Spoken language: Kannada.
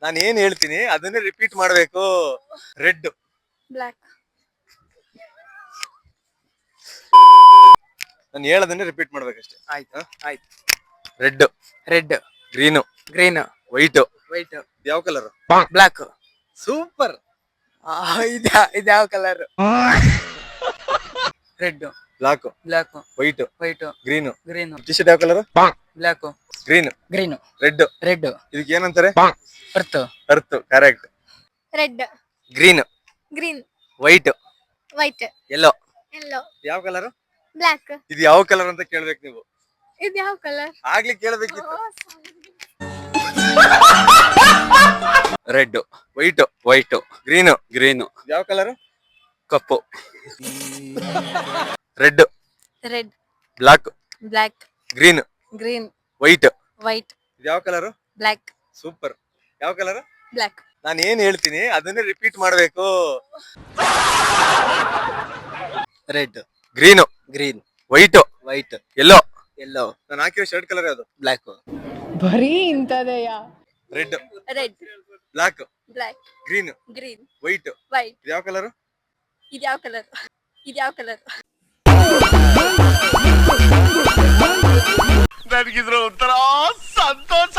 ನಾನು ಏನ್ ಹೇಳ್ತೀನಿ ಅದನ್ನೇ ರಿಪೀಟ್ ಮಾಡ್ಬೇಕು. ರೆಡ್. ಬ್ಲಾಕ್. ನಾನು ಹೇಳೋದನ್ನೇ ರಿಪೀಟ್ ಮಾಡ್ಬೇಕಷ್ಟೇ. ಆಯ್ತು ಆಯ್ತು. Red. Red. Green. Green. White. White. ಯಾವ ಕಲರ್? ಬ್ಲಾಕ್. ಸೂಪರ್. ಇದ್ಯಾವ colour? Red. Black. Black. White. White. Green. Green. T shirt ಯಾವ colour? Black. Green. Green. Red. Red. ಇದಕ್ಕೆ ಏನಂತಾರೆ? ಅರ್ಥ. Earth. Correct. Red. Green. Green. White. White. Yellow. Yellow. ಯಾವ ಕಲರ್? ಬ್ಲಾಕ್. ಇದು ಯಾವ ಕಲರ್ ಅಂತ ಕೇಳ್ಬೇಕು ನೀವು. ಇದು ಯಾವ ಕಲರ್? ಆಗ್ಲಿ ಕೇಳ್ಬೇಕಿತ್ತು. Red. White. White. Green. Green. ಯಾವ ಕಲರ್? ಕಪ್ಪು. Red. Red. Black. Black. Green. Green. White. White. ಯಾವ ಕಲರ್? ಬ್ಲಾಕ್. ಸೂಪರ್. ಯಾವ ಕಲರ್? ಬ್ಲಾಕ್. ನಾನು ಏನ್ ಹೇಳ್ತೀನಿ ಅದನ್ನೇ ರಿಪೀಟ್ ಮಾಡ್ಬೇಕು. Red. Green. Green. White. White. Yellow. Yellow. ನಾನು ಹಾಕಿರೋ ಶರ್ಟ್ ಕಲರ್ ಯಾವುದು? ಬ್ಲಾಕ್. ಬರೀ ಇಂತದೆಯಾ? Red. Red. Black. Black. Green. Green. White. White. ಯಾವ ಕಲರ್? ಇದು ಯಾವ ಕಲರ್? ಇದು ಯಾವ ಕಲರ್? ನನಗಿದ್ರ ಒಂಥರ ಸಂತೋಷ.